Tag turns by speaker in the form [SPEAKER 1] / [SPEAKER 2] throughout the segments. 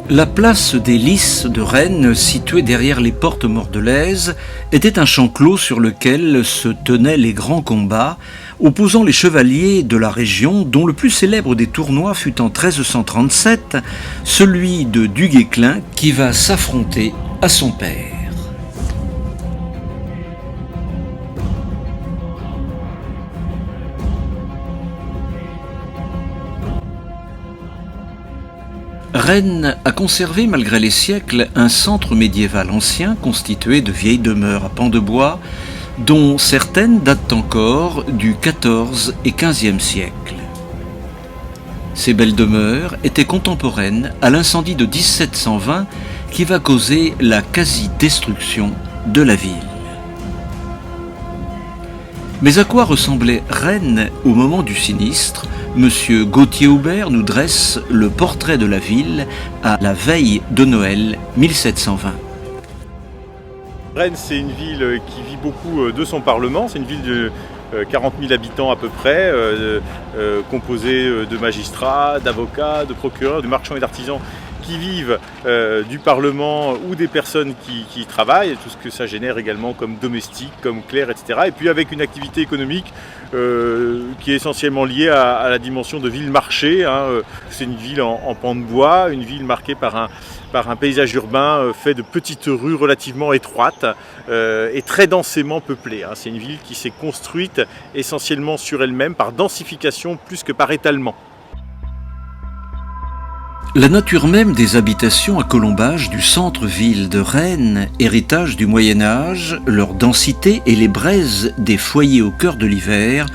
[SPEAKER 1] La place des Lys de Rennes, située derrière les portes mordelaises, était un champ clos sur lequel se tenaient les grands combats, opposant les chevaliers de la région, dont le plus célèbre des tournois fut en 1337, celui de Duguesclin qui va s'affronter à son père. Rennes a conservé, malgré les siècles, un centre médiéval ancien constitué de vieilles demeures à pans de bois, dont certaines datent encore du XIVe et XVe siècle. Ces belles demeures étaient contemporaines à l'incendie de 1720 qui va causer la quasi-destruction de la ville. Mais à quoi ressemblait Rennes au moment du sinistre ? Monsieur Gauthier-Hubert nous dresse le portrait de la ville à la veille de Noël 1720.
[SPEAKER 2] Rennes, c'est une ville qui vit beaucoup de son Parlement. C'est une ville de 40 000 habitants à peu près, composée de magistrats, d'avocats, de procureurs, de marchands et d'artisans qui vivent du Parlement ou des personnes qui y travaillent, tout ce que ça génère également comme domestiques, comme clercs, etc. Et puis avec une activité économique qui est essentiellement liée à la dimension de ville-marché. C'est une ville en pans de bois, une ville marquée par un paysage urbain fait de petites rues relativement étroites et très densément peuplées. C'est une ville qui s'est construite essentiellement sur elle-même par densification plus que par étalement.
[SPEAKER 1] La nature même des habitations à colombage du centre-ville de Rennes, héritage du Moyen-Âge, leur densité et les braises des foyers au cœur de l'hiver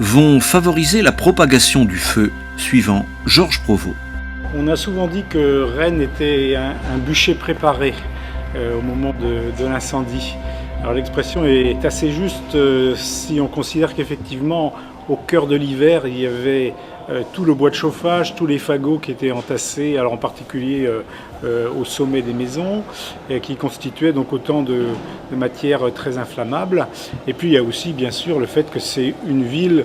[SPEAKER 1] vont favoriser la propagation du feu, suivant Georges Provost.
[SPEAKER 3] On a souvent dit que Rennes était un bûcher préparé au moment de l'incendie. Alors l'expression est assez juste si on considère qu'effectivement au cœur de l'hiver il y avait tout le bois de chauffage, tous les fagots qui étaient entassés, alors en particulier au sommet des maisons, et qui constituaient donc autant de matières très inflammables. Et puis il y a aussi bien sûr le fait que c'est une ville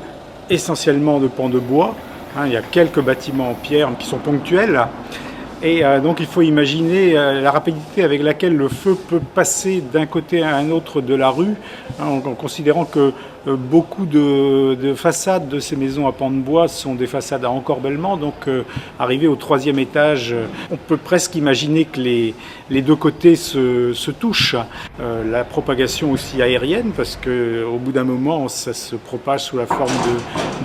[SPEAKER 3] essentiellement de pans de bois. Il y a quelques bâtiments en pierre qui sont ponctuels. Et donc il faut imaginer la rapidité avec laquelle le feu peut passer d'un côté à un autre de la rue, en considérant que beaucoup de façades de ces maisons à pans de bois sont des façades à encorbellement. Donc arrivé au 3e étage, on peut presque imaginer que les deux côtés se touchent. La propagation aussi aérienne, parce qu'au bout d'un moment, ça se propage sous la forme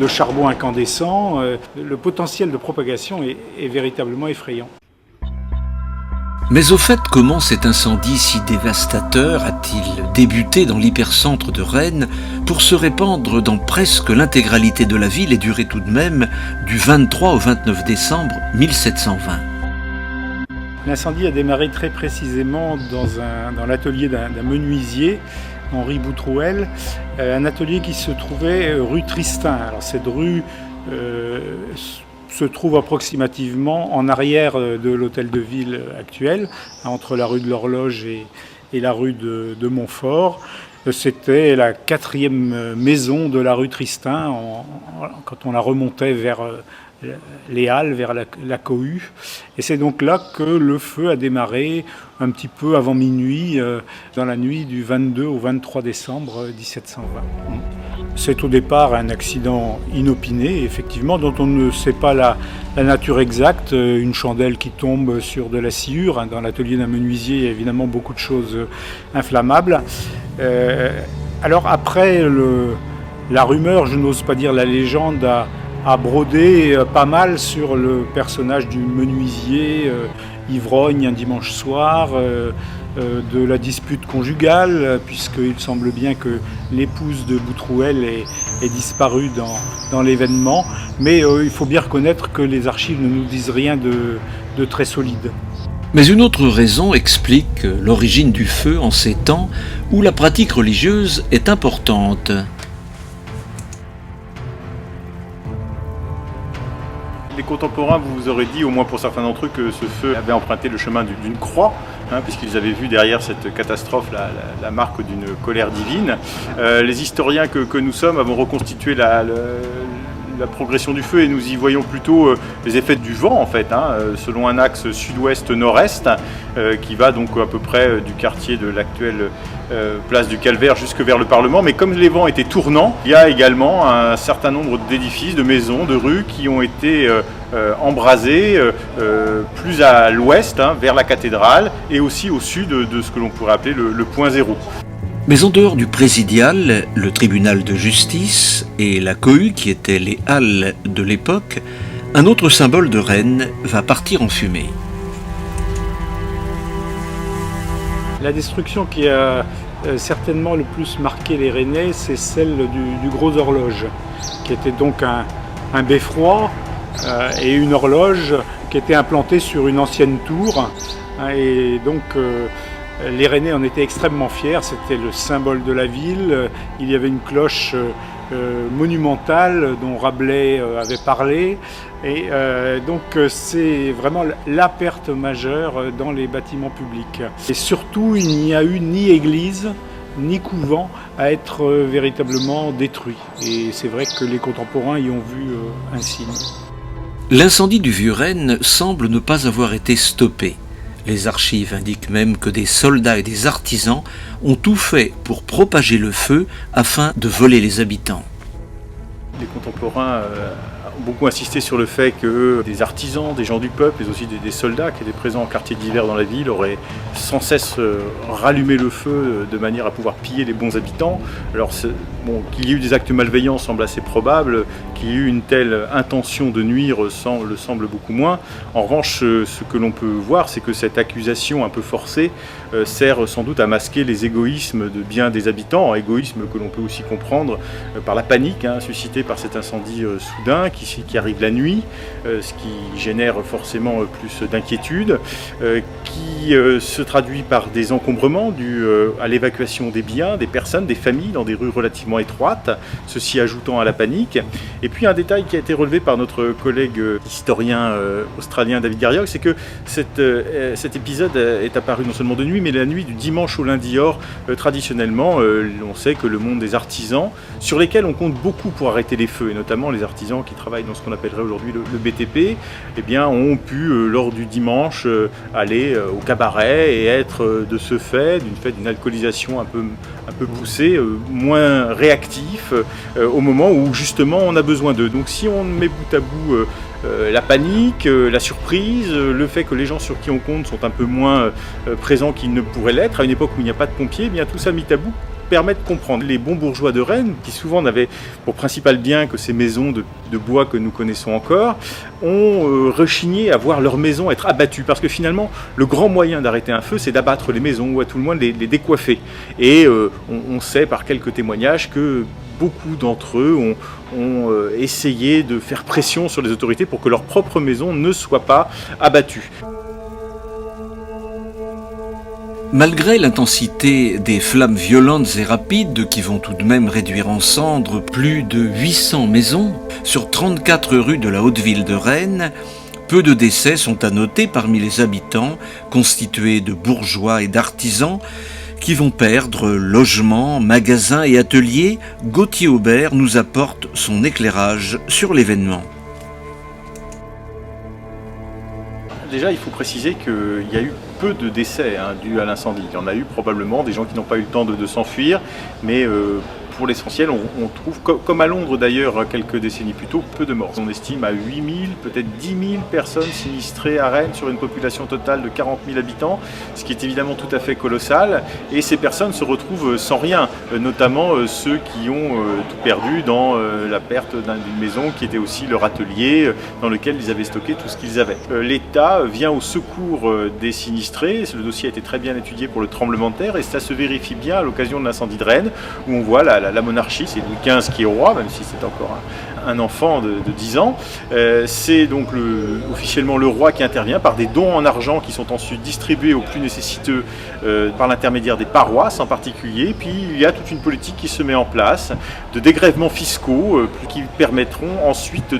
[SPEAKER 3] de charbon incandescent. Le potentiel de propagation est véritablement effrayant.
[SPEAKER 1] Mais au fait, comment cet incendie si dévastateur a-t-il débuté dans l'hypercentre de Rennes pour se répandre dans presque l'intégralité de la ville et durer tout de même du 23 au 29 décembre 1720 ?
[SPEAKER 3] L'incendie a démarré très précisément dans l'atelier d'un menuisier, Henri Boutrouel, un atelier qui se trouvait rue Tristin. Alors cette rue se trouve approximativement en arrière de l'hôtel de ville actuel, entre la rue de l'Horloge et la rue de Montfort. C'était la 4e maison de la rue Tristin, quand on la remontait vers les Halles, vers la cohue. Et c'est donc là que le feu a démarré un petit peu avant minuit, dans la nuit du 22 au 23 décembre 1720. C'est au départ un accident inopiné, effectivement, dont on ne sait pas la nature exacte. Une chandelle qui tombe sur de la sciure. Dans l'atelier d'un menuisier, il y a évidemment beaucoup de choses inflammables. Alors après, la rumeur, je n'ose pas dire la légende, a brodé pas mal sur le personnage du menuisier, ivrogne un dimanche soir, de la dispute conjugale, puisqu'il semble bien que l'épouse de Boutrouel est disparue dans l'événement. Mais il faut bien reconnaître que les archives ne nous disent rien de très solide.
[SPEAKER 1] Mais une autre raison explique l'origine du feu en ces temps où la pratique religieuse est importante.
[SPEAKER 2] Les contemporains vous auraient dit, au moins pour certains d'entre eux, que ce feu avait emprunté le chemin d'une croix, puisqu'ils avaient vu derrière cette catastrophe la marque d'une colère divine. Les historiens que nous sommes avons reconstitué la progression du feu et nous y voyons plutôt les effets du vent en fait, selon un axe sud-ouest-nord-est qui va donc à peu près du quartier de l'actuelle place du Calvaire jusque vers le Parlement. Mais comme les vents étaient tournants, il y a également un certain nombre d'édifices, de maisons, de rues qui ont été embrasés plus à l'ouest, vers la cathédrale, et aussi au sud de ce que l'on pourrait appeler le point zéro.
[SPEAKER 1] Mais en dehors du présidial, le tribunal de justice et la cohue qui étaient les halles de l'époque, un autre symbole de Rennes va partir en fumée.
[SPEAKER 3] La destruction qui a certainement le plus marqué les Rennais, c'est celle du Gros Horloge, qui était donc un beffroi et une horloge qui était implantée sur une ancienne tour. Et donc les Rennais en étaient extrêmement fiers, c'était le symbole de la ville. Il y avait une cloche monumentale dont Rabelais avait parlé. Et donc c'est vraiment la perte majeure dans les bâtiments publics. Et surtout, il n'y a eu ni église, ni couvent à être véritablement détruits. Et c'est vrai que les contemporains y ont vu un signe.
[SPEAKER 1] L'incendie du Vieux-Rennes semble ne pas avoir été stoppé. Les archives indiquent même que des soldats et des artisans ont tout fait pour propager le feu afin de voler les habitants.
[SPEAKER 2] Les contemporains ont beaucoup insisté sur le fait que des artisans, des gens du peuple, mais aussi des soldats qui étaient présents en quartier d'hiver dans la ville auraient sans cesse rallumé le feu de manière à pouvoir piller les bons habitants. Alors qu'il y ait eu des actes malveillants semble assez probable, qu'il y ait eu une telle intention de nuire le semble beaucoup moins. En revanche, ce que l'on peut voir, c'est que cette accusation un peu forcée sert sans doute à masquer les égoïsmes de bien des habitants, égoïsme que l'on peut aussi comprendre par la panique suscitée par cet incendie soudain qui arrive la nuit, ce qui génère forcément plus d'inquiétude, qui se traduit par des encombrements dus à l'évacuation des biens, des personnes, des familles dans des rues relativement étroites, ceci ajoutant à la panique. Et puis un détail qui a été relevé par notre collègue historien australien David Garriock, c'est que cet épisode est apparu non seulement de nuit, mais la nuit du dimanche au lundi. Or, traditionnellement, on sait que le monde des artisans, sur lesquels on compte beaucoup pour arrêter les feux, et notamment les artisans qui travaillent dans ce qu'on appellerait aujourd'hui le BTP, eh bien, ont pu, lors du dimanche, aller au cabaret et être de ce fait, d'une alcoolisation un peu poussée, moins réactif au moment où justement on a besoin d'eux. Donc si on met bout à bout la panique, la surprise, le fait que les gens sur qui on compte sont un peu moins présents qu'ils ne pourraient l'être, à une époque où il n'y a pas de pompiers, eh bien tout ça mis à bout permet de comprendre. Les bons bourgeois de Rennes, qui souvent n'avaient pour principal bien que ces maisons de bois que nous connaissons encore, ont rechigné à voir leurs maisons être abattues. Parce que finalement, le grand moyen d'arrêter un feu, c'est d'abattre les maisons, ou à tout le moins les décoiffer. Et on sait par quelques témoignages que beaucoup d'entre eux ont essayé de faire pression sur les autorités pour que leur propre maison ne soit pas abattue.
[SPEAKER 1] Malgré l'intensité des flammes violentes et rapides qui vont tout de même réduire en cendres plus de 800 maisons sur 34 rues de la Haute-Ville de Rennes, peu de décès sont à noter parmi les habitants constitués de bourgeois et d'artisans qui vont perdre logements, magasins et ateliers. Gauthier Aubert nous apporte son éclairage sur l'événement.
[SPEAKER 2] Déjà, il faut préciser qu'il y a eu peu de décès dus à l'incendie. Il y en a eu probablement des gens qui n'ont pas eu le temps de s'enfuir, mais pour l'essentiel, on trouve, comme à Londres d'ailleurs quelques décennies plus tôt, peu de morts. On estime à 8 000, peut-être 10 000 personnes sinistrées à Rennes sur une population totale de 40 000 habitants, ce qui est évidemment tout à fait colossal. Et ces personnes se retrouvent sans rien, notamment ceux qui ont tout perdu dans la perte d'une maison qui était aussi leur atelier, dans lequel ils avaient stocké tout ce qu'ils avaient. L'État vient au secours des sinistrés. Le dossier a été très bien étudié pour le tremblement de terre et ça se vérifie bien à l'occasion de l'incendie de Rennes, où on voit la monarchie, c'est Louis XV qui est roi, même si c'est encore un enfant de 10 ans. C'est donc officiellement le roi qui intervient par des dons en argent qui sont ensuite distribués aux plus nécessiteux par l'intermédiaire des paroisses en particulier. Puis il y a toute une politique qui se met en place de dégrèvements fiscaux qui permettront ensuite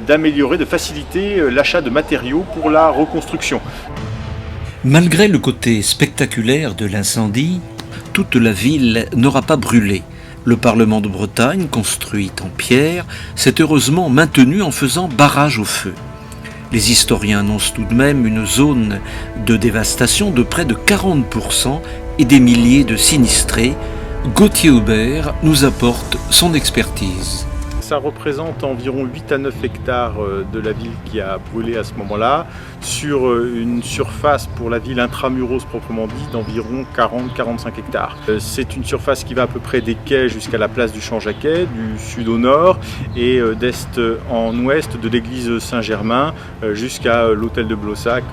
[SPEAKER 2] d'améliorer, de faciliter l'achat de matériaux pour la reconstruction.
[SPEAKER 1] Malgré le côté spectaculaire de l'incendie, toute la ville n'aura pas brûlé. Le Parlement de Bretagne, construit en pierre, s'est heureusement maintenu en faisant barrage au feu. Les historiens annoncent tout de même une zone de dévastation de près de 40% et des milliers de sinistrés. Gauthier Aubert nous apporte son expertise.
[SPEAKER 2] Ça représente environ 8 à 9 hectares de la ville qui a brûlé à ce moment-là, sur une surface pour la ville intramuros proprement dit d'environ 40-45 hectares. C'est une surface qui va à peu près des quais jusqu'à la place du Champ-Jacquet, du sud au nord, et d'est en ouest de l'église Saint-Germain jusqu'à l'hôtel de Blossac,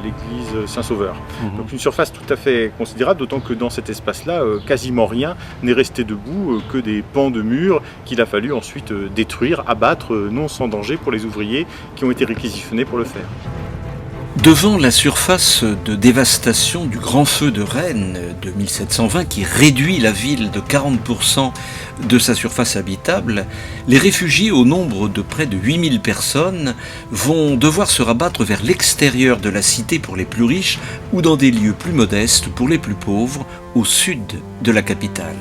[SPEAKER 2] l'église Saint-Sauveur. Donc une surface tout à fait considérable, d'autant que dans cet espace-là, quasiment rien n'est resté debout, que des pans de murs qu'il a fallu ensuite détruire, abattre, non sans danger pour les ouvriers qui ont été réquisitionnés pour le faire.
[SPEAKER 1] Devant la surface de dévastation du grand feu de Rennes de 1720 qui réduit la ville de 40% de sa surface habitable, les réfugiés au nombre de près de 8000 personnes vont devoir se rabattre vers l'extérieur de la cité pour les plus riches ou dans des lieux plus modestes pour les plus pauvres au sud de la capitale.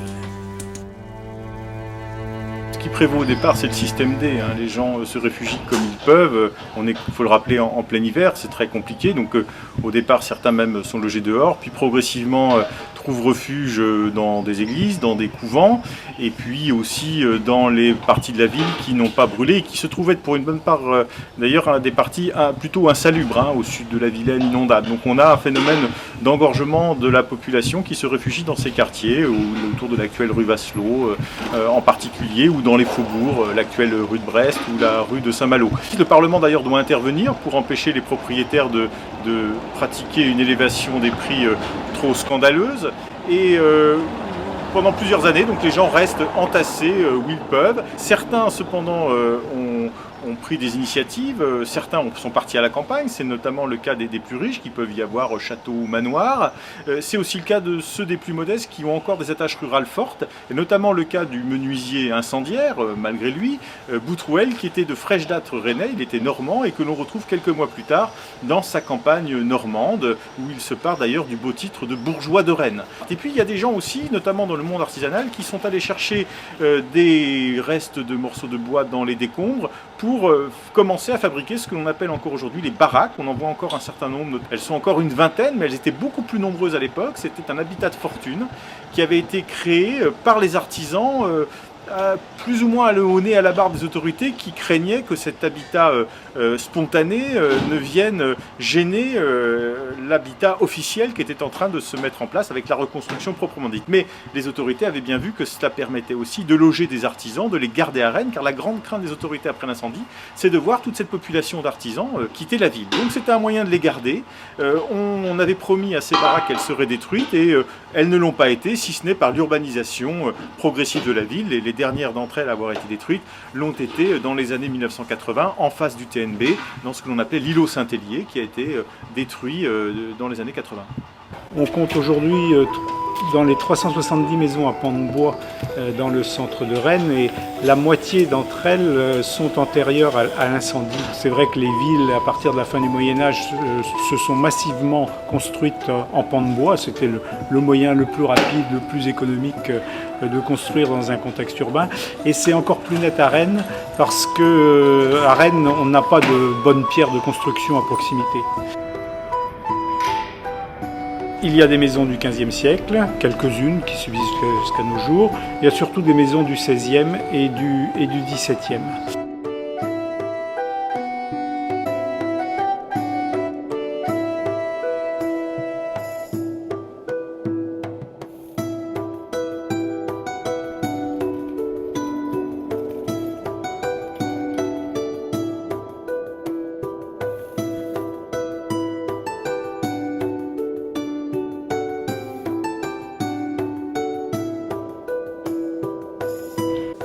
[SPEAKER 2] Ce qui prévaut au départ, c'est le système D. Les gens se réfugient comme ils peuvent. Il faut le rappeler, en plein hiver, c'est très compliqué. Donc au départ, certains même sont logés dehors, puis progressivement trouvent refuge dans des églises, dans des couvents, et puis aussi dans les parties de la ville qui n'ont pas brûlé et qui se trouvent être pour une bonne part d'ailleurs des parties plutôt insalubres, au sud de la Vilaine, inondables. Donc on a un phénomène d'engorgement de la population qui se réfugie dans ces quartiers, autour de l'actuelle rue Vasselot en particulier, ou dans les faubourgs, l'actuelle rue de Brest ou la rue de Saint-Malo. Le Parlement d'ailleurs doit intervenir pour empêcher les propriétaires de pratiquer une élévation des prix trop scandaleuse. Et pendant plusieurs années, donc les gens restent entassés où ils peuvent. Certains cependant ont pris des initiatives, certains sont partis à la campagne, c'est notamment le cas des plus riches qui peuvent y avoir château ou manoir. C'est aussi le cas de ceux des plus modestes qui ont encore des attaches rurales fortes, et notamment le cas du menuisier incendiaire, malgré lui, Boutrouel, qui était de fraîche date rennais, il était normand, et que l'on retrouve quelques mois plus tard dans sa campagne normande, où il se part d'ailleurs du beau titre de bourgeois de Rennes. Et puis il y a des gens aussi, notamment dans le monde artisanal, qui sont allés chercher des restes de morceaux de bois dans les décombres pour commencer à fabriquer ce que l'on appelle encore aujourd'hui les baraques. On en voit encore un certain nombre. Elles sont encore une vingtaine, mais elles étaient beaucoup plus nombreuses à l'époque. C'était un habitat de fortune qui avait été créé par les artisans, plus ou moins au nez à la barbe des autorités, qui craignaient que cet habitat spontané ne vienne gêner l'habitat officiel qui était en train de se mettre en place avec la reconstruction proprement dite. Mais les autorités avaient bien vu que cela permettait aussi de loger des artisans, de les garder à Rennes, car la grande crainte des autorités après l'incendie, c'est de voir toute cette population d'artisans quitter la ville. Donc c'était un moyen de les garder. On avait promis à ces baraques qu'elles seraient détruites, et elles ne l'ont pas été, si ce n'est par l'urbanisation progressive de la ville. Et les dernières d'entre elles à avoir été détruites l'ont été dans les années 1980, en face du TNB, dans ce que l'on appelait l'îlot Saint-Hélier, qui a été détruit dans les années 80.
[SPEAKER 3] On compte aujourd'hui dans les 370 maisons à pans de bois dans le centre de Rennes, et la moitié d'entre elles sont antérieures à l'incendie. C'est vrai que les villes, à partir de la fin du Moyen-Âge, se sont massivement construites en pans de bois. C'était le moyen le plus rapide, le plus économique de construire dans un contexte urbain. Et c'est encore plus net à Rennes, parce qu'à Rennes, on n'a pas de bonnes pierres de construction à proximité. Il y a des maisons du XVe siècle, quelques-unes qui subsistent jusqu'à nos jours. Il y a surtout des maisons du XVIe et du XVIIe.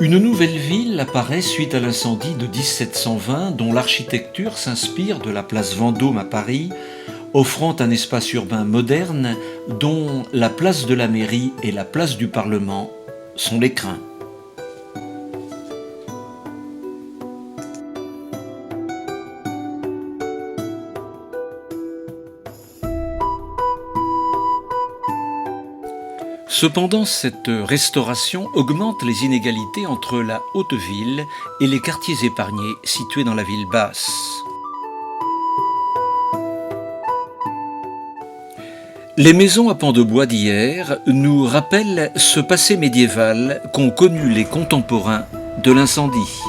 [SPEAKER 1] Une nouvelle ville apparaît suite à l'incendie de 1720 dont l'architecture s'inspire de la place Vendôme à Paris, offrant un espace urbain moderne dont la place de la mairie et la place du Parlement sont l'écrin. Cependant, cette restauration augmente les inégalités entre la haute ville et les quartiers épargnés situés dans la ville basse. Les maisons à pans de bois d'hier nous rappellent ce passé médiéval qu'ont connu les contemporains de l'incendie.